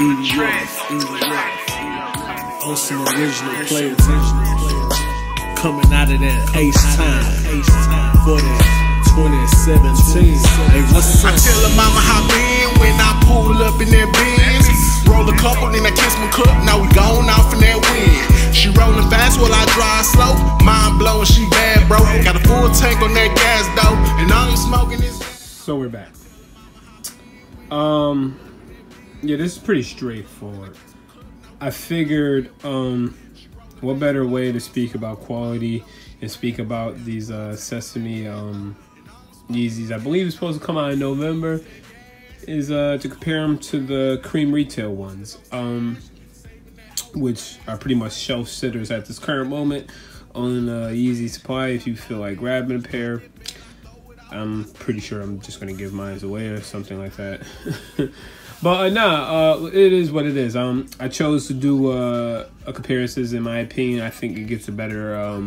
On some original players, coming out of that Ace time for that 2017. Hey, what's up? I tell her mama hop in when I pull up in that Benz. Roll a couple, then I kiss my cup. Now we gone off in that wind. She rolling fast while I drive slow. Mind blowing, she bad, bro. Got a full tank on that gas though, and all I'm smoking is. So we're back. Yeah, this is pretty straightforward. I figured, what better way to speak about quality and speak about these Sesame Yeezys. I believe it's supposed to come out in November. Is to compare them to the cream retail ones, which are pretty much shelf sitters at this current moment on Yeezy supply. If you feel like grabbing a pair, I'm pretty sure I'm just gonna give mine away or something like that. But it is what it is. I chose to do a comparisons. In my opinion, I think it gets a better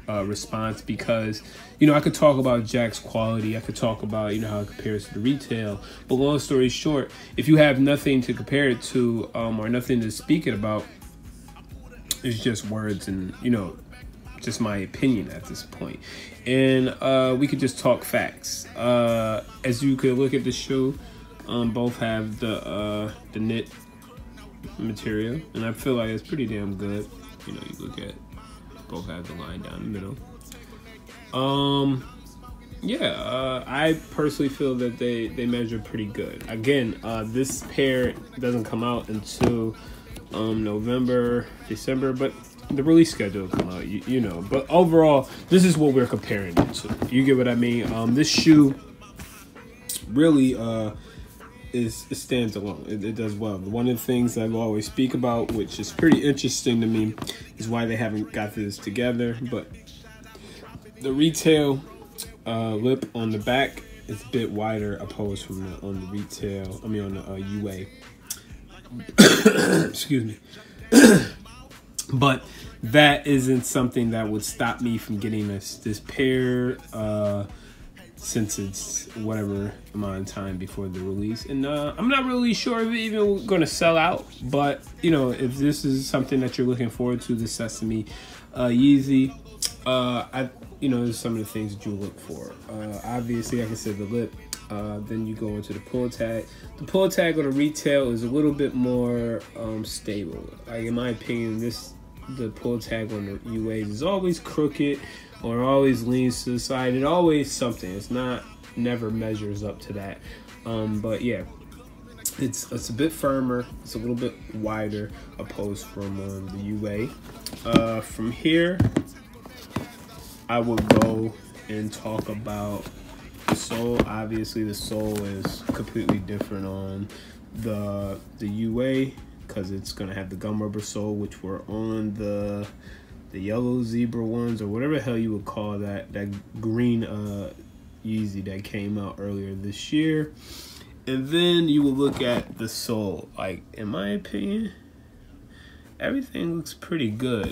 response because, you know, I could talk about Jacks quality. I could talk about, you know, how it compares to the retail. But long story short, if you have nothing to compare it to or nothing to speak it about, it's just words and, you know, just my opinion at this point. And we could just talk facts. As you could look at the shoe, both have the knit material, and I feel like it's pretty damn good. You know, you look at both have the line down the middle. I personally feel that they measure pretty good. Again, this pair doesn't come out until November, December, but the release schedule will come out, you know. But overall, this is what we're comparing it to. You get what I mean? This shoe really it stands alone. It does well. One of the things I've always speak about, which is pretty interesting to me, is why they haven't got this together. But the retail lip on the back is a bit wider opposed from on the retail. I mean on the UA. Excuse me. But that isn't something that would stop me from getting this pair. Since it's whatever amount of time before the release, and I'm not really sure if it's even going to sell out. But you know, if this is something that you're looking forward to, the Sesame Yeezy, there's some of the things that you look for. Obviously, like I said, the lip. Then you go into the pull tag. The pull tag on the retail is a little bit more stable. Like in my opinion, the pull tag on the UA is always crooked or always leans to the side. It always something. It's never measures up to that. But yeah, it's a bit firmer. It's a little bit wider opposed from the UA. From here, I would go and talk about the sole. Obviously, the sole is completely different on the UA because it's gonna have the gum rubber sole, which were on the yellow zebra ones, or whatever the hell you would call that green Yeezy that came out earlier this year. And then you will look at the sole. Like, in my opinion, everything looks pretty good.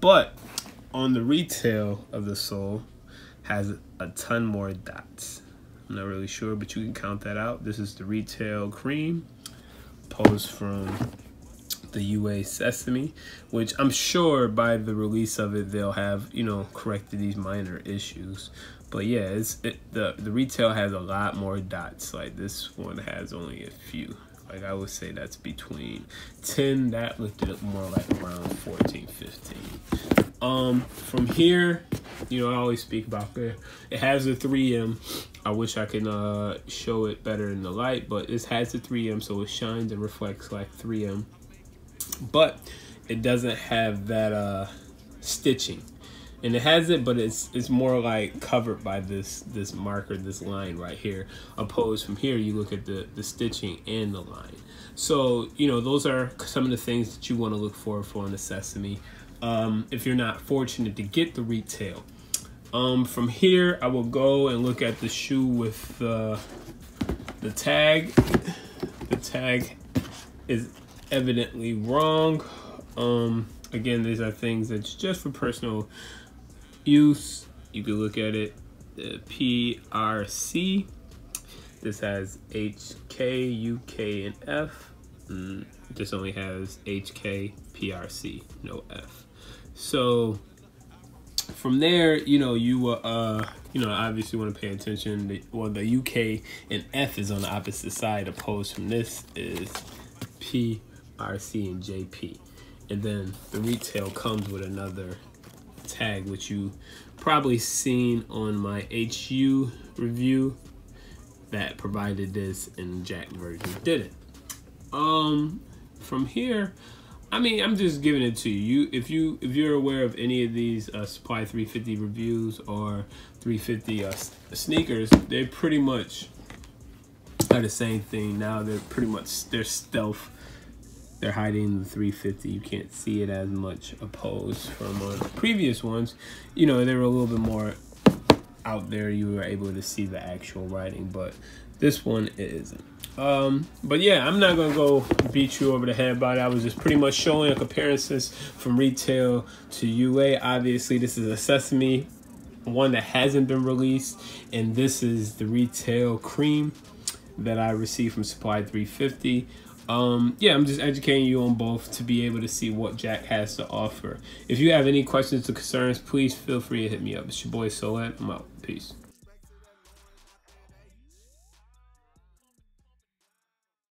But on the retail of the sole has a ton more dots. I'm not really sure, but you can count that out. This is the retail cream posed from the UA Sesame, which I'm sure by the release of it they'll have, you know, corrected these minor issues. But yeah, the retail has a lot more dots. Like this one has only a few. Like I would say that's between 10, that looked at more like around 14, 15. From here, you know, I always speak about it. It has a 3M. I wish I could show it better in the light, but it has a 3M, so it shines and reflects like 3M. But it doesn't have that stitching, and it has it, but it's more like covered by this marker, this line right here. Opposed from here, you look at the stitching and the line. So you know, those are some of the things that you want to look for in the Sesame. If you're not fortunate to get the retail. From here, I will go and look at the shoe with the tag. The tag is evidently wrong. Again, these are things that's just for personal use. You can look at it, the PRC. This has H, K, U, K, and F. This only has HK PRC, no F. So from there, you know, you obviously want to pay attention. Well, the UK and F is on the opposite side. Opposed from this is P, RC, and JP. And then the retail comes with another tag, which you probably seen on my HU review that provided this, and Jack version didn't. From here, I mean, I'm just giving it to you. If you're aware of any of these Supply 350 reviews or 350 sneakers, they pretty much are the same thing. Now they're stealth. They're hiding the 350. You can't see it as much opposed from the previous ones. You know, they were a little bit more out there. You were able to see the actual writing, but this one it isn't. But yeah, I'm not gonna go beat you over the head about it. I was just pretty much showing a comparisons from retail to UA. Obviously, this is a Sesame, one that hasn't been released, and this is the retail cream that I received from Supply 350. Yeah, I'm just educating you on both to be able to see what Jack has to offer. If you have any questions or concerns, please feel free to hit me up. It's your boy Solet. I'm out. Peace.